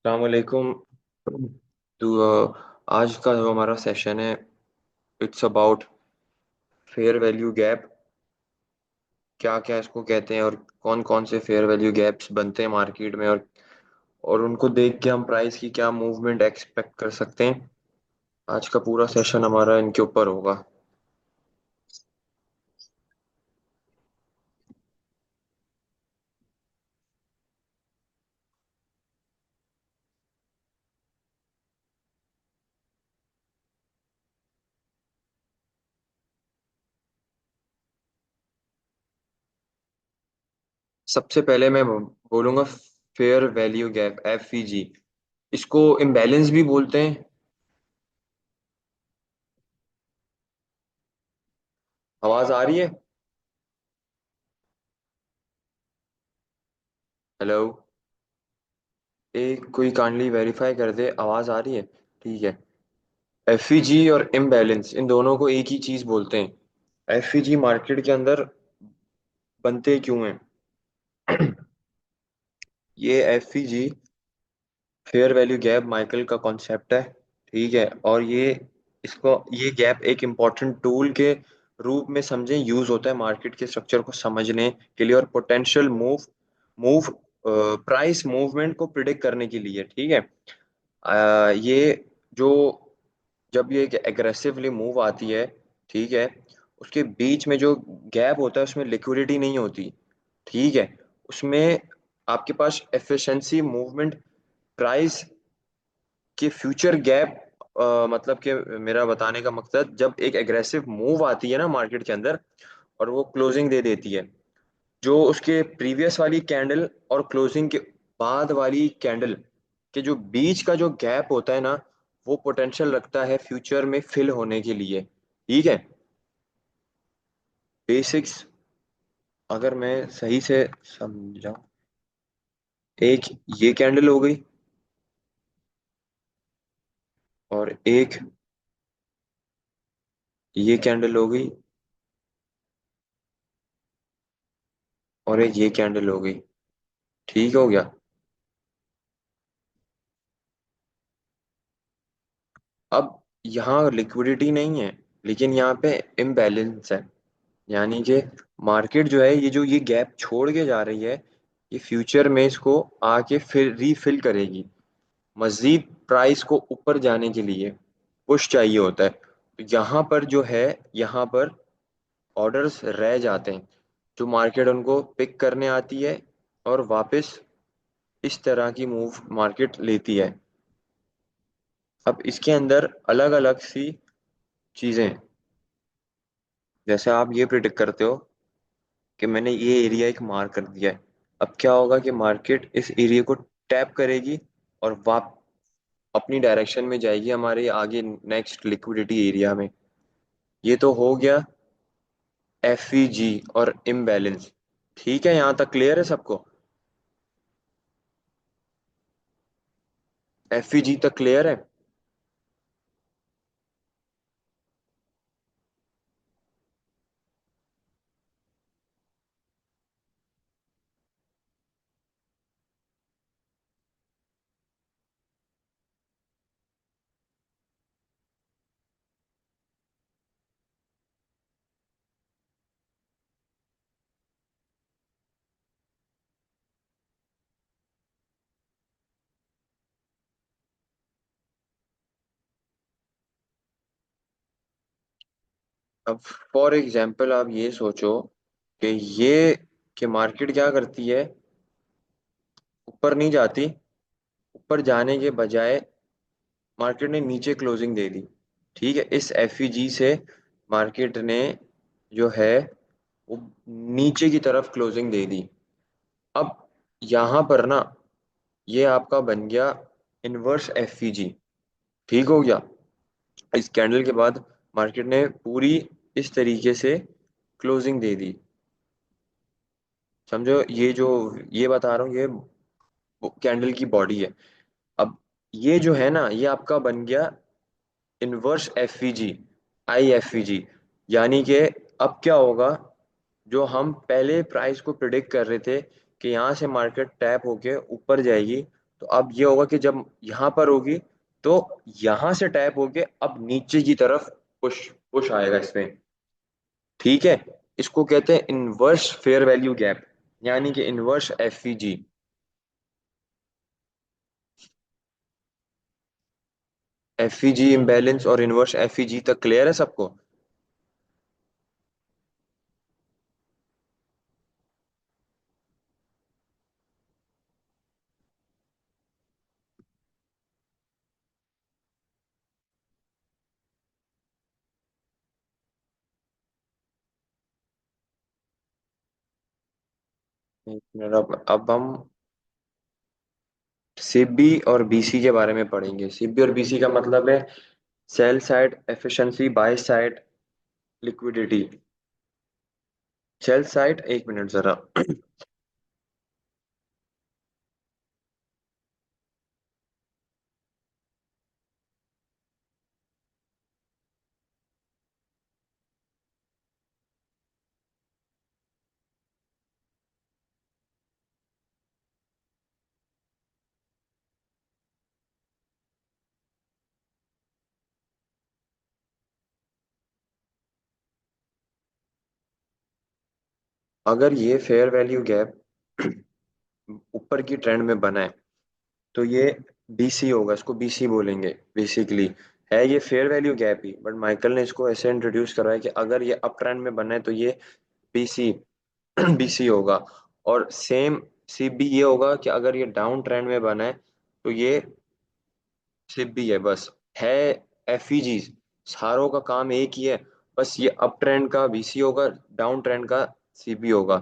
अलैक्म। तो आज का जो हमारा सेशन है, it's about fair value gap. क्या क्या इसको कहते हैं और कौन कौन से फेयर वैल्यू गैप्स बनते हैं मार्केट में, और उनको देख के हम प्राइस की क्या मूवमेंट एक्सपेक्ट कर सकते हैं। आज का पूरा सेशन हमारा इनके ऊपर होगा। सबसे पहले मैं बोलूंगा फेयर वैल्यू गैप, FVG। इसको इम्बैलेंस भी बोलते हैं। आवाज आ रही है? हेलो। एक कोई काइंडली वेरीफाई कर दे, आवाज आ रही है? ठीक है। एफईजी और इम्बैलेंस, इन दोनों को एक ही चीज बोलते हैं। एफईजी मार्केट के अंदर बनते क्यों हैं? ये FEG, fair value gap, Michael का कॉन्सेप्ट है। ठीक है। और ये गैप एक इम्पॉर्टेंट टूल के रूप में समझे यूज होता है मार्केट के स्ट्रक्चर को समझने के लिए, और पोटेंशियल मूव प्राइस मूवमेंट को प्रिडिक्ट करने के लिए। ठीक है। ये जो जब ये एग्रेसिवली मूव आती है, ठीक है, उसके बीच में जो गैप होता है उसमें लिक्विडिटी नहीं होती। ठीक है। उसमें आपके पास एफिशिएंसी मूवमेंट प्राइस के फ्यूचर गैप, मतलब कि मेरा बताने का मकसद, जब एक एग्रेसिव मूव आती है ना मार्केट के अंदर और वो क्लोजिंग दे देती है, जो उसके प्रीवियस वाली कैंडल और क्लोजिंग के बाद वाली कैंडल के जो बीच का जो गैप होता है ना, वो पोटेंशियल रखता है फ्यूचर में फिल होने के लिए। ठीक है। बेसिक्स अगर मैं सही से समझाऊं, एक ये कैंडल हो गई, और एक ये कैंडल हो गई, और एक ये कैंडल हो गई। ठीक हो गया। अब यहाँ लिक्विडिटी नहीं है, लेकिन यहाँ पे इम्बैलेंस है। यानी कि मार्केट जो है, ये गैप छोड़ के जा रही है, ये फ्यूचर में इसको आके फिर रीफिल करेगी। मजीद प्राइस को ऊपर जाने के लिए पुश चाहिए होता है, तो यहाँ पर जो है, यहाँ पर ऑर्डर्स रह जाते हैं, जो मार्केट उनको पिक करने आती है, और वापस इस तरह की मूव मार्केट लेती है। अब इसके अंदर अलग अलग सी चीजें हैं। जैसे आप ये प्रिडिक्ट करते हो कि मैंने ये एरिया एक मार्क कर दिया है, अब क्या होगा कि मार्केट इस एरिया को टैप करेगी और वाप अपनी डायरेक्शन में जाएगी हमारे आगे नेक्स्ट लिक्विडिटी एरिया में। ये तो हो गया एफईजी और इम्बैलेंस। ठीक है, यहाँ तक क्लियर है सबको? एफईजी तक क्लियर है? अब फॉर एग्जाम्पल आप ये सोचो कि ये कि मार्केट क्या करती है, ऊपर नहीं जाती, ऊपर जाने के बजाय मार्केट ने नीचे क्लोजिंग दे दी। ठीक है। इस एफईजी से मार्केट ने जो है वो नीचे की तरफ क्लोजिंग दे दी। अब यहाँ पर ना, ये आपका बन गया इनवर्स एफईजी। ठीक हो गया। इस कैंडल के बाद मार्केट ने पूरी इस तरीके से क्लोजिंग दे दी। समझो, ये बता रहा हूँ, ये कैंडल की बॉडी है। अब ये जो है ना, ये आपका बन गया इनवर्स एफईजी, IFEG। यानी कि अब क्या होगा, जो हम पहले प्राइस को प्रिडिक्ट कर रहे थे कि यहाँ से मार्केट टैप होके ऊपर जाएगी, तो अब ये होगा कि जब यहाँ पर होगी तो यहाँ से टैप होके अब नीचे की तरफ पुश पुश आएगा इसमें। ठीक है। इसको कहते हैं इनवर्स फेयर वैल्यू गैप, यानी कि इनवर्स एफईजी। एफईजी इम्बैलेंस और इनवर्स एफईजी तक क्लियर है सबको? एक मिनट, अब हम सीबी और बीसी के बारे में पढ़ेंगे। सीबी और बीसी का मतलब है cell side efficiency buy side liquidity. Sell side, एक मिनट जरा। अगर ये फेयर वैल्यू गैप ऊपर की ट्रेंड में बना है तो ये बीसी होगा, इसको बीसी बोलेंगे बेसिकली। है ये fair value gap he, but Michael ने इसको ऐसे इंट्रोड्यूस करा है कि अगर ये अप ट्रेंड में बना है तो ये बीसी बीसी होगा। और सेम सीबी ये होगा कि अगर ये डाउन ट्रेंड में बना है तो ये सीबी है बस। है एफईजी, सारों का काम एक ही है, बस ये अप ट्रेंड का बीसी होगा, डाउन ट्रेंड का सीबी होगा।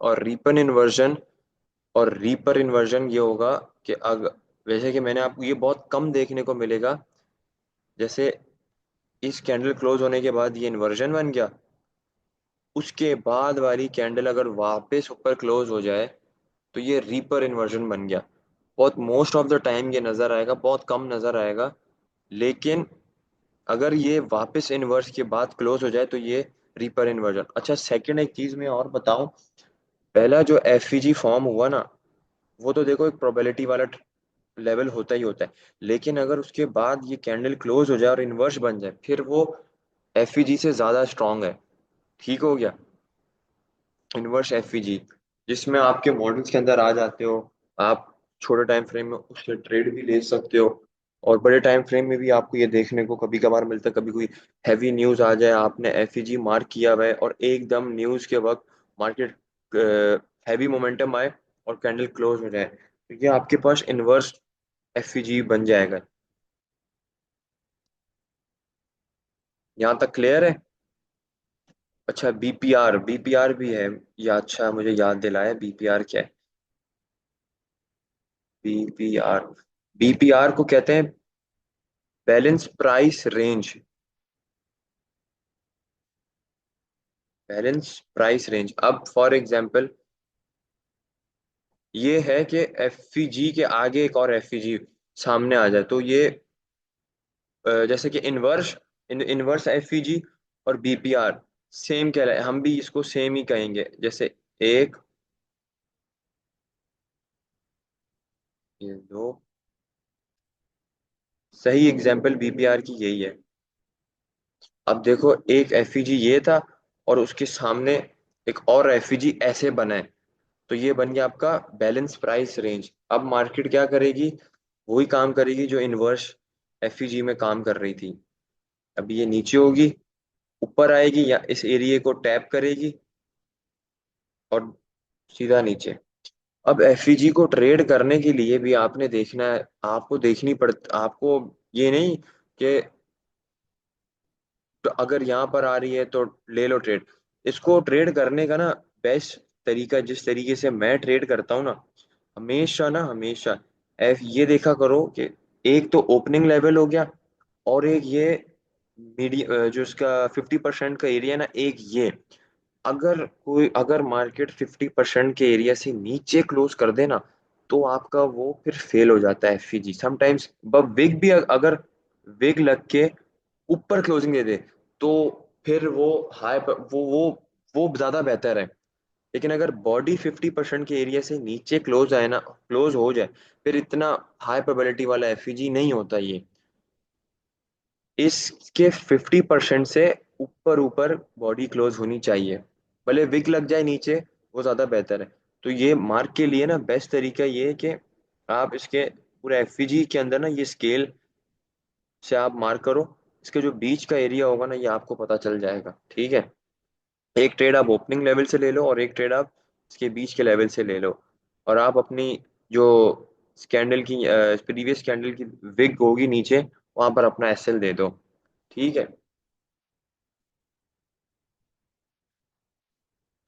और रीपर इन्वर्जन ये होगा कि अगर, वैसे कि मैंने आपको ये बहुत कम देखने को मिलेगा, जैसे इस कैंडल क्लोज होने के बाद ये इन्वर्जन बन गया, उसके बाद वाली कैंडल अगर वापस ऊपर क्लोज हो जाए तो ये रीपर इन्वर्जन बन गया। बहुत मोस्ट ऑफ द टाइम ये नजर आएगा, बहुत कम नजर आएगा। लेकिन अगर ये वापस इन्वर्स के बाद क्लोज हो जाए तो ये रीपर इन्वर्जन। अच्छा, सेकंड एक चीज मैं और बताऊं। पहला जो एफईजी फॉर्म हुआ ना, वो तो देखो एक प्रोबेबिलिटी वाला लेवल होता ही होता है। लेकिन अगर उसके बाद ये कैंडल क्लोज हो जाए और इन्वर्स बन जाए, फिर वो एफईजी से ज्यादा स्ट्रांग है। ठीक हो गया? इनवर्स एफईजी, जिसमें आपके मॉडल्स के अंदर आ जाते हो। आप छोटे टाइम फ्रेम में उससे ट्रेड भी ले सकते हो, और बड़े टाइम फ्रेम में भी आपको ये देखने को कभी कभार मिलता है। कभी कोई हैवी न्यूज आ जाए, आपने एफईजी मार्क किया हुआ है और एकदम न्यूज के वक्त मार्केट हैवी मोमेंटम आए और कैंडल क्लोज हो जाए, तो ये आपके पास इनवर्स एफईजी बन जाएगा। यहाँ तक क्लियर है? अच्छा, बीपीआर, बीपीआर भी है। या अच्छा, मुझे याद दिलाया बीपीआर क्या है। बीपीआर, बीपीआर को कहते हैं balance price range. Balance price range, अब फॉर एग्जांपल ये है कि एफईजी के आगे एक और एफईजी सामने आ जाए तो ये जैसे कि इनवर्स एफईजी और बीपीआर सेम कह रहे हैं, हम भी इसको सेम ही कहेंगे। जैसे एक, ये दो, सही एग्जांपल बीपीआर की यही है। अब देखो, एक एफईजी ये था और उसके सामने एक और एफईजी ऐसे बना है, तो ये बन गया आपका बैलेंस प्राइस रेंज। अब मार्केट क्या करेगी? वही काम करेगी जो इनवर्स एफईजी में काम कर रही थी। अभी ये नीचे होगी, ऊपर आएगी या इस एरिया को टैप करेगी और सीधा नीचे। अब एफईजी को ट्रेड करने के लिए भी आपने देखना है, आपको देखनी पड़, आपको ये नहीं कि तो अगर यहाँ पर आ रही है तो ले लो ट्रेड। इसको ट्रेड करने का ना बेस्ट तरीका, जिस तरीके से मैं ट्रेड करता हूँ ना, हमेशा एफ ये देखा करो कि एक तो ओपनिंग लेवल हो गया, और एक ये मीडियम जो इसका 50% का एरिया ना, एक ये। अगर मार्केट 50% के एरिया से नीचे क्लोज कर देना तो आपका वो फिर फेल हो जाता है एफईजी समटाइम्स। विग भी अगर विग लग के ऊपर क्लोजिंग दे दे तो फिर वो हाई वो ज्यादा बेहतर है। लेकिन अगर बॉडी 50% के एरिया से नीचे क्लोज आए ना, क्लोज हो जाए, फिर इतना हाई प्रोबेबिलिटी वाला एफईजी नहीं होता ये। इसके 50% से ऊपर ऊपर बॉडी क्लोज होनी चाहिए, भले विग लग जाए नीचे, वो ज्यादा बेहतर है। तो ये मार्क के लिए ना बेस्ट तरीका ये है कि आप इसके पूरे एफईजी के अंदर ना ये स्केल से आप मार्क करो। इसके जो बीच का एरिया होगा ना ये आपको पता चल जाएगा, ठीक है। एक ट्रेड आप ओपनिंग लेवल से ले लो और एक ट्रेड आप इसके बीच के लेवल से ले लो। और आप अपनी जो कैंडल की प्रीवियस कैंडल की विग होगी नीचे, वहां पर अपना एसएल दे दो, ठीक है।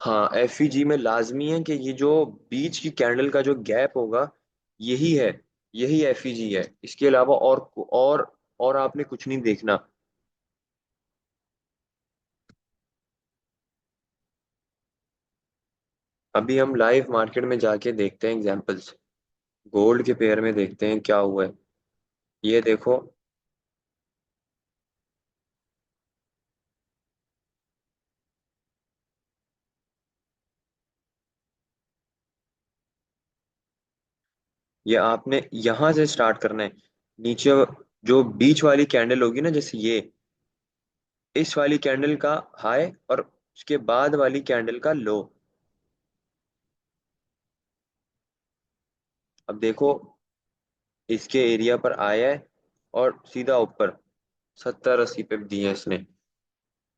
हाँ, एफईजी में लाजमी है कि ये जो बीच की कैंडल का जो गैप होगा, यही है, यही एफईजी है। इसके अलावा और आपने कुछ नहीं देखना। अभी हम लाइव मार्केट में जाके देखते हैं एग्जांपल्स। गोल्ड के पेयर में देखते हैं क्या हुआ है। ये देखो, ये आपने यहां से स्टार्ट करना है। नीचे जो बीच वाली कैंडल होगी ना, जैसे ये इस वाली कैंडल का हाई और उसके बाद वाली कैंडल का लो। अब देखो, इसके एरिया पर आया है और सीधा ऊपर 70-80 पिप दिए हैं इसने।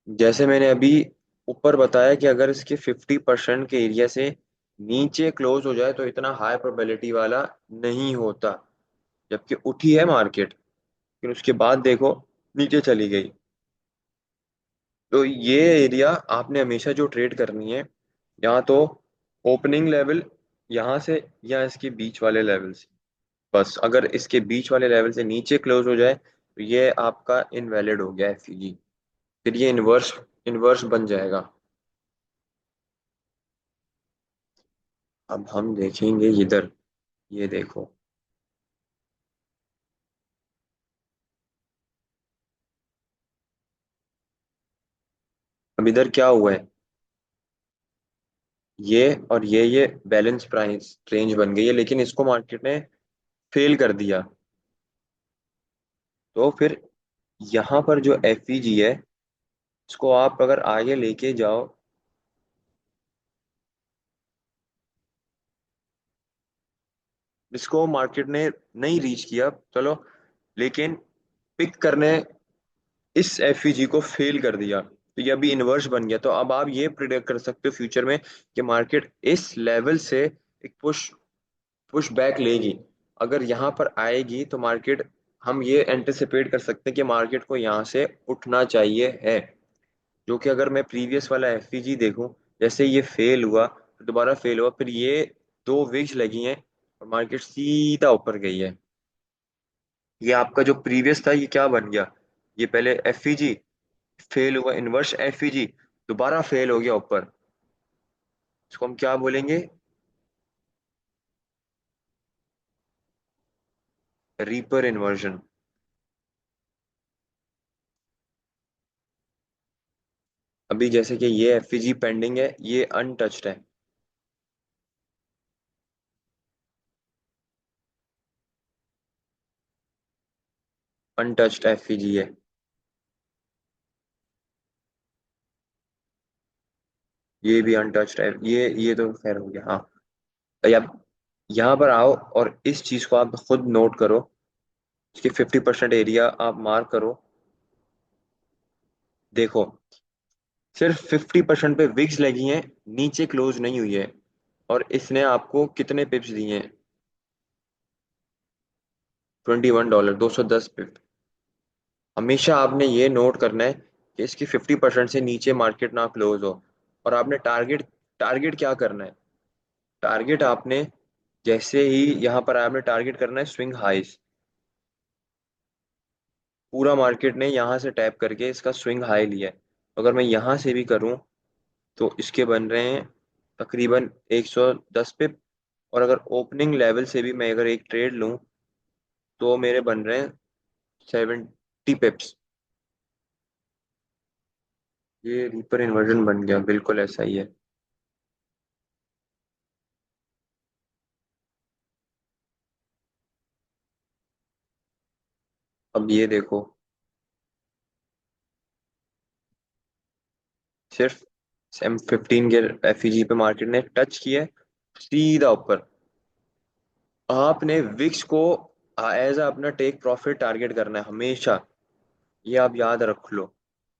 जैसे मैंने अभी ऊपर बताया कि अगर इसके 50% के एरिया से नीचे क्लोज हो जाए तो इतना हाई प्रोबेबिलिटी वाला नहीं होता, जबकि उठी है मार्केट, लेकिन उसके बाद देखो नीचे चली गई। तो ये एरिया आपने हमेशा जो ट्रेड करनी है, या तो ओपनिंग लेवल यहाँ से या इसके बीच वाले लेवल से। बस अगर इसके बीच वाले लेवल से नीचे क्लोज हो जाए तो ये आपका इनवैलिड हो गया एफईजी। फिर ये इन्वर्स इन्वर्स बन जाएगा। अब हम देखेंगे इधर, ये देखो। अब इधर क्या हुआ है, ये और ये बैलेंस प्राइस रेंज बन गई है, लेकिन इसको मार्केट ने फेल कर दिया। तो फिर यहाँ पर जो एफईजी है, इसको आप अगर आगे लेके जाओ। इसको मार्केट ने नहीं रीच किया, चलो, लेकिन पिक करने इस एफईजी को फेल कर दिया, तो ये अभी इन्वर्स बन गया। तो अब आप ये प्रिडिक्ट कर सकते हो फ्यूचर में कि मार्केट इस लेवल से एक पुश पुश बैक लेगी। अगर यहाँ पर आएगी तो मार्केट, हम ये एंटिसिपेट कर सकते हैं कि मार्केट को यहाँ से उठना चाहिए है। जो कि अगर मैं प्रीवियस वाला एफईजी देखूं, जैसे ये फेल हुआ, फिर दोबारा फेल हुआ, फिर ये दो विक्स लगी हैं और मार्केट सीधा ऊपर गई है। ये आपका जो प्रीवियस था ये क्या बन गया, ये पहले एफईजी फेल हुआ, इनवर्स एफईजी दोबारा फेल हो गया ऊपर। इसको हम क्या बोलेंगे, रीपर इन्वर्जन। अभी जैसे कि ये एफईजी पेंडिंग है, ये अनटच्ड है। अनटच्ड एफईजी है, ये भी अनटच्ड है। ये तो खैर हो गया, हाँ। अब यहाँ पर आओ और इस चीज को आप खुद नोट करो। इसकी 50% एरिया आप मार्क करो। देखो, सिर्फ 50% पे विक्स लगी हैं, नीचे क्लोज नहीं हुई है। और इसने आपको कितने पिप्स दिए हैं, $21, 210 पिप। हमेशा आपने ये नोट करना है कि इसकी 50% से नीचे मार्केट ना क्लोज हो। और आपने टारगेट टारगेट क्या करना है, टारगेट आपने जैसे ही यहाँ पर आपने टारगेट करना है स्विंग हाईस। पूरा मार्केट ने यहाँ से टैप करके इसका स्विंग हाई लिया है। अगर मैं यहाँ से भी करूँ तो इसके बन रहे हैं तकरीबन 110 पिप। और अगर ओपनिंग लेवल से भी मैं अगर एक ट्रेड लूँ तो मेरे बन रहे हैं 70 पिप्स। ये रीपर इन्वर्जन बन गया, बिल्कुल ऐसा ही है। अब ये देखो, सिर्फ M15 के एफईजी पे मार्केट ने टच किया है, सीधा ऊपर। आपने विक्स को एज अपना टेक प्रॉफिट टारगेट करना है हमेशा, ये आप याद रख लो।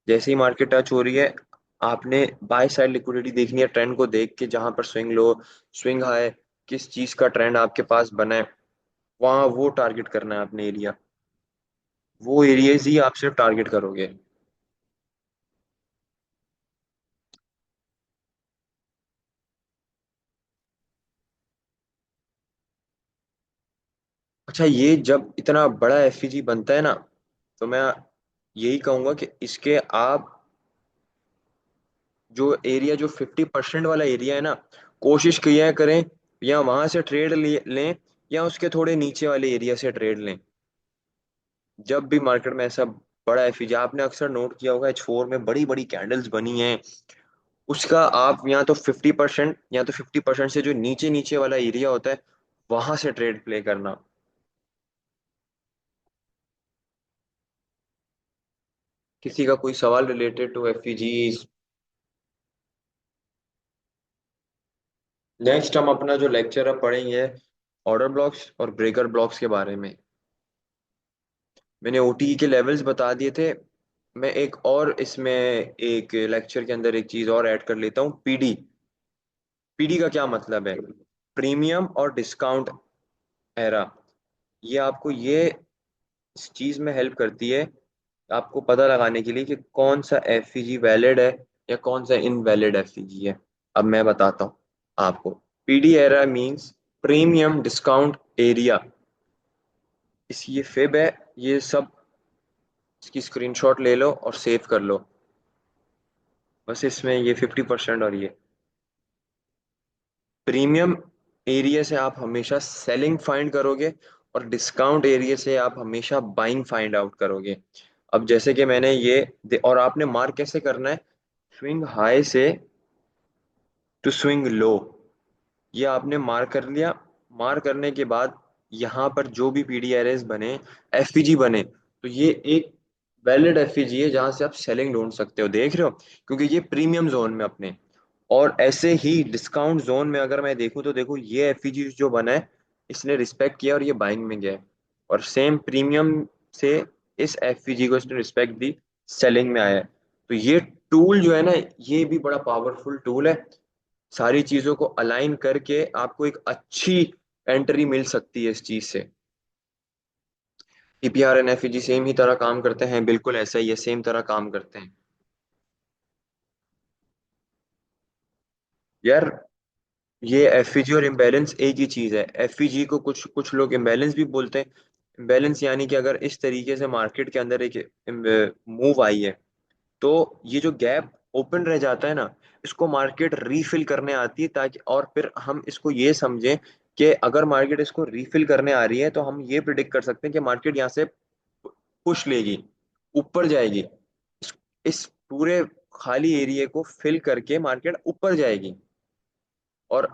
जैसे ही मार्केट टच हो रही है, आपने बाय साइड लिक्विडिटी देखनी है, ट्रेंड को देख के, जहां पर स्विंग लो, स्विंग हाई, किस चीज का ट्रेंड आपके पास बना है, वहां वो टारगेट करना है आपने एरिया। वो एरियाज ही आप सिर्फ टारगेट करोगे। अच्छा, ये जब इतना बड़ा एफईजी बनता है ना, तो मैं यही कहूंगा कि इसके आप जो एरिया, जो 50% वाला एरिया है ना, कोशिश किया करें या वहां से ट्रेड लें, या उसके थोड़े नीचे वाले एरिया से ट्रेड लें। जब भी मार्केट में ऐसा बड़ा एफईजी, आपने अक्सर नोट किया होगा, H4 में बड़ी बड़ी कैंडल्स बनी हैं, उसका आप या तो 50%, या तो 50% से जो नीचे नीचे वाला एरिया होता है, वहां से ट्रेड प्ले करना। किसी का कोई सवाल रिलेटेड टू एफईजी? नेक्स्ट हम अपना जो लेक्चर अब पढ़ेंगे, ऑर्डर ब्लॉक्स और ब्रेकर ब्लॉक्स के बारे में। मैंने ओटीई के लेवल्स बता दिए थे। मैं एक और इसमें एक लेक्चर के अंदर एक चीज और ऐड कर लेता हूँ, पीडी। पीडी का क्या मतलब है? प्रीमियम और डिस्काउंट एरा। ये आपको ये इस चीज में हेल्प करती है, आपको पता लगाने के लिए कि कौन सा एफईजी वैलिड है या कौन सा इनवैलिड एफईजी है। अब मैं बताता हूँ आपको। PD era means premium discount area. इस ये फिब है, ये सब, इसकी स्क्रीनशॉट ले लो और सेव कर लो। बस इसमें ये 50% और ये प्रीमियम एरिया से आप हमेशा सेलिंग फाइंड करोगे, और डिस्काउंट एरिया से आप हमेशा बाइंग फाइंड आउट करोगे। अब जैसे कि मैंने और आपने मार्क कैसे करना है? स्विंग हाई से टू स्विंग लो, ये आपने मार्क कर लिया। मार्क करने के बाद यहाँ पर जो भी पीडी एरेज बने, एफपीजी बने, तो ये एक वैलिड एफपीजी है जहां से आप सेलिंग ढूंढ सकते हो, देख रहे हो? क्योंकि ये प्रीमियम जोन में अपने। और ऐसे ही डिस्काउंट जोन में अगर मैं देखूं, तो देखो ये एफपीजी जो बना है, इसने रिस्पेक्ट किया और ये बाइंग में गया है। और सेम प्रीमियम से इस एफपीजी को इसने रिस्पेक्ट दी, सेलिंग में आया है। तो ये टूल जो है ना, ये भी बड़ा पावरफुल टूल है। सारी चीजों को अलाइन करके आपको एक अच्छी एंट्री मिल सकती है इस चीज से। टीपीआर एंड एफईजी सेम ही तरह काम करते हैं, बिल्कुल ऐसा ही है, सेम तरह काम करते हैं। यार, ये एफईजी और इम्बैलेंस एक ही चीज है। एफईजी को कुछ कुछ लोग इम्बैलेंस भी बोलते हैं। इम्बैलेंस यानी कि अगर इस तरीके से मार्केट के अंदर एक मूव आई है, तो ये जो गैप ओपन रह जाता है ना, इसको मार्केट रीफिल करने आती है, ताकि और फिर हम इसको ये समझें कि अगर मार्केट इसको रीफिल करने आ रही है, तो हम ये प्रिडिक्ट कर सकते हैं कि मार्केट यहाँ से पुश लेगी, ऊपर जाएगी। इस पूरे खाली एरिया को फिल करके मार्केट ऊपर जाएगी। और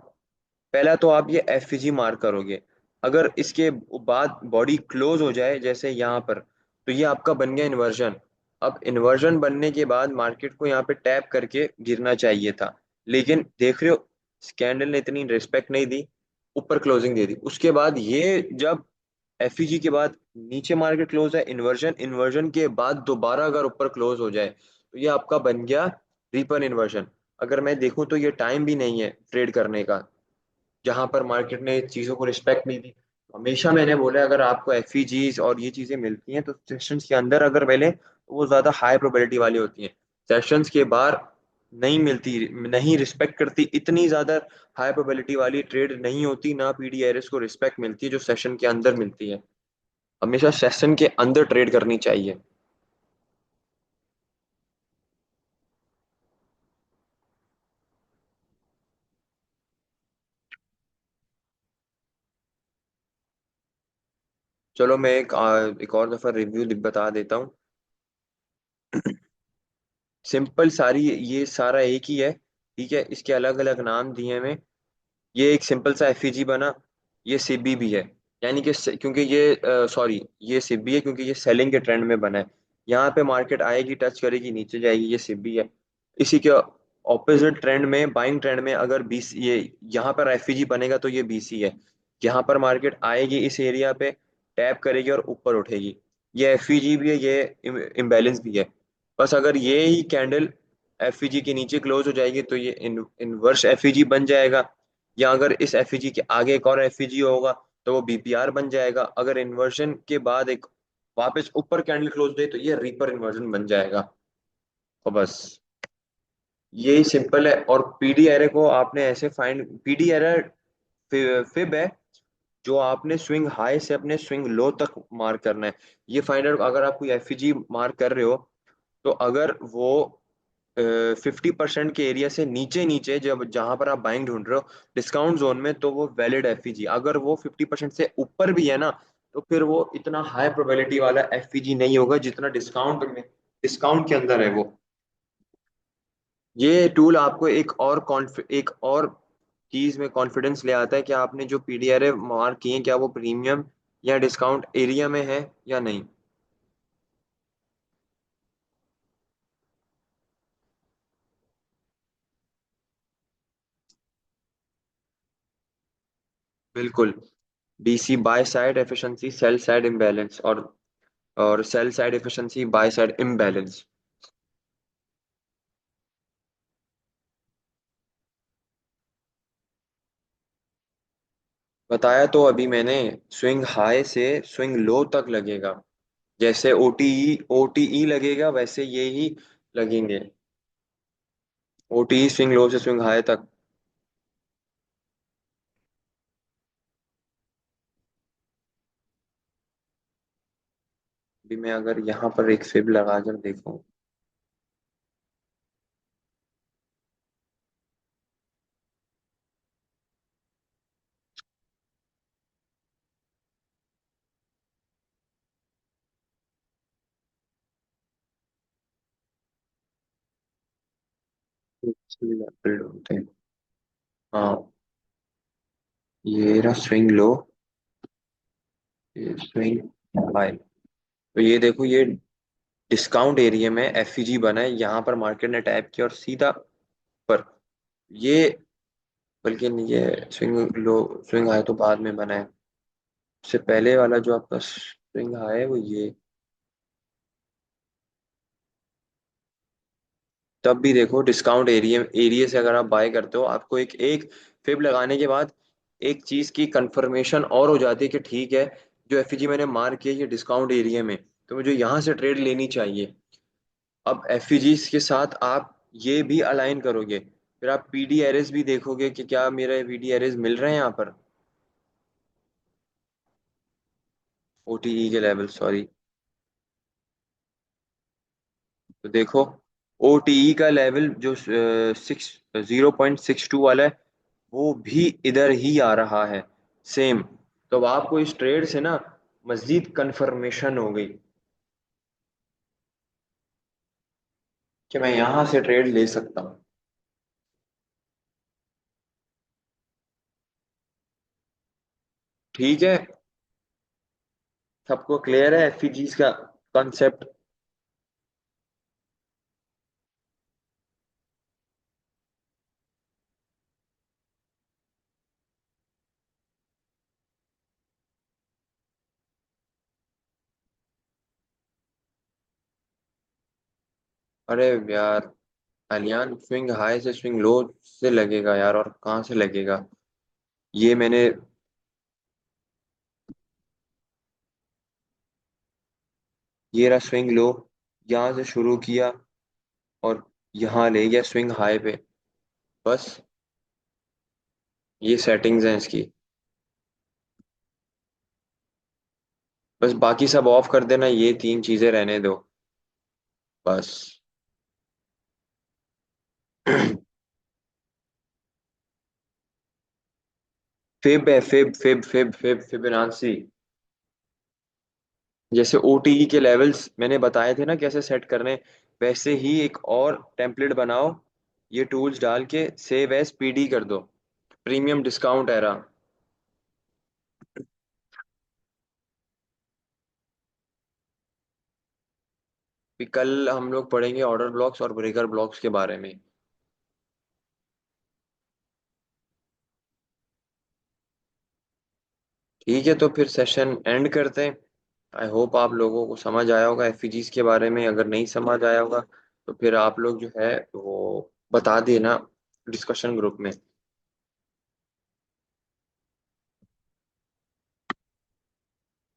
पहला तो आप ये एफजी मार्क करोगे। अगर इसके बाद बॉडी क्लोज हो जाए जैसे यहाँ पर, तो ये आपका बन गया इन्वर्जन। अब इन्वर्जन बनने के बाद मार्केट को यहाँ पे टैप करके गिरना चाहिए था, लेकिन देख रहे हो, स्कैंडल ने इतनी रिस्पेक्ट नहीं दी, ऊपर क्लोजिंग दे दी। उसके बाद ये जब एफईजी के बाद नीचे मार्केट क्लोज है, इन्वर्जन, इन्वर्जन के बाद दोबारा अगर ऊपर क्लोज हो जाए, तो ये आपका बन गया रीपर इन्वर्जन। अगर मैं देखूं तो ये टाइम भी नहीं है ट्रेड करने का, जहां पर मार्केट ने चीजों को रिस्पेक्ट नहीं दी। हमेशा मैंने बोला, अगर आपको एफईजीज और ये चीजें मिलती हैं, तो सेशंस के अंदर अगर मिले तो वो ज्यादा हाई प्रोबेबिलिटी वाली होती हैं। सेशंस के बाहर नहीं मिलती, नहीं रिस्पेक्ट करती, इतनी ज्यादा हाई प्रोबेबिलिटी वाली ट्रेड नहीं होती, ना पीडीआरएस को रिस्पेक्ट मिलती है जो सेशन के अंदर मिलती है। हमेशा सेशन के अंदर ट्रेड करनी चाहिए। चलो मैं एक और दफा रिव्यू बता देता हूँ। सिंपल सारी, ये सारा एक ही है, ठीक है? इसके अलग अलग नाम दिए हैं। मैं ये एक सिंपल सा एफईजी बना, ये सीबी भी है। यानी कि क्योंकि ये सॉरी, ये सिप भी है क्योंकि ये सेलिंग के ट्रेंड में बना है। यहाँ पे मार्केट आएगी, टच करेगी, नीचे जाएगी, ये सिप भी है। इसी के ऑपोजिट ट्रेंड में, बाइंग ट्रेंड में, अगर बीसी ये यहाँ पर एफईजी बनेगा तो ये बीसी है। यहाँ पर मार्केट आएगी, इस एरिया पे टैप करेगी और ऊपर उठेगी। ये एफईजी भी है, ये इम्बैलेंस भी है। बस अगर ये ही कैंडल एफईजी के नीचे क्लोज हो जाएगी तो ये इनवर्स एफईजी बन जाएगा। या अगर इस एफईजी के आगे एक और एफईजी होगा तो वो बीपीआर बन जाएगा। अगर इन्वर्जन के बाद एक वापस ऊपर कैंडल क्लोज दे तो ये रीपर इन्वर्जन बन जाएगा। तो बस यही सिंपल है। और पीडी एरे को आपने ऐसे फाइंड, पीडी एरे फिब है जो आपने स्विंग हाई से अपने स्विंग लो तक मार्क करना है। ये फाइंड आउट, अगर आप कोई एफईजी मार्क कर रहे हो तो अगर वो 50% के एरिया से नीचे नीचे, जब जहां पर आप बाइंग ढूंढ रहे हो डिस्काउंट जोन में, तो वो वैलिड एफईजी। अगर वो 50% से ऊपर भी है ना, तो फिर वो इतना हाई प्रोबेबिलिटी वाला एफईजी नहीं होगा जितना डिस्काउंट के अंदर है वो। ये टूल आपको एक और चीज में कॉन्फिडेंस ले आता है कि आपने जो पीडीआरए मार्क किए हैं, क्या वो प्रीमियम या डिस्काउंट एरिया में है या नहीं। बिल्कुल। BC buy side efficiency, sell side imbalance, और sell side efficiency, buy side imbalance. बताया तो अभी मैंने, स्विंग हाई से स्विंग लो तक लगेगा। जैसे ओटीई लगेगा वैसे ये ही लगेंगे। ओटीई स्विंग लो से स्विंग हाई तक। भी मैं अगर यहाँ पर एक फिब लगा कर देखूं। बिल्ड होते हैं। हाँ, ये रहा स्विंग लो, ये स्विंग हाई। तो ये देखो, ये डिस्काउंट एरिया में एफईजी बना है, यहाँ पर मार्केट ने टैप किया और सीधा पर ये, बल्कि नहीं, ये स्विंग लो स्विंग हाई तो बाद में बना है। उससे पहले वाला जो आपका स्विंग हाई है वो ये। तब भी देखो, डिस्काउंट एरिया एरिया से अगर आप बाय करते हो, आपको एक एक फिब लगाने के बाद एक चीज की कंफर्मेशन और हो जाती है कि ठीक है, जो एफईजी मैंने मार्क किया ये डिस्काउंट एरिया में, तो मुझे यहाँ से ट्रेड लेनी चाहिए। अब एफईजीज के साथ आप ये भी अलाइन करोगे, फिर आप पीडी एरेस भी देखोगे कि क्या मेरे पीडी एरेस मिल रहे हैं यहाँ पर। ओटीई के लेवल, सॉरी। तो देखो, ओटीई का लेवल जो 0.62 वाला है, वो भी इधर ही आ रहा है, सेम। तो अब आपको इस ट्रेड से ना मजीद कंफर्मेशन हो गई कि मैं यहाँ से ट्रेड ले सकता हूँ। ठीक है, सबको क्लियर है एफईजीज का कॉन्सेप्ट। अरे यार, अलियान स्विंग हाई से स्विंग लो से लगेगा यार, और कहाँ से लगेगा। ये मैंने, ये रहा स्विंग लो, यहाँ से शुरू किया और यहाँ ले गया स्विंग हाई पे। बस ये सेटिंग्स हैं इसकी। बस बाकी सब ऑफ कर देना, ये तीन चीजें रहने दो बस। फिब है, फिब फिबोनाची। जैसे ओटीई के लेवल्स मैंने बताए थे ना कैसे सेट करने, वैसे ही एक और टेम्पलेट बनाओ, ये टूल्स डाल के सेव एज पीडी कर दो, प्रीमियम डिस्काउंट एरा। फिर कल हम लोग पढ़ेंगे ऑर्डर ब्लॉक्स और ब्रेकर ब्लॉक्स के बारे में। ठीक है, तो फिर सेशन एंड करते हैं। आई होप आप लोगों को समझ आया होगा एफईजीज के बारे में। अगर नहीं समझ आया होगा तो फिर आप लोग जो है वो बता देना डिस्कशन ग्रुप में।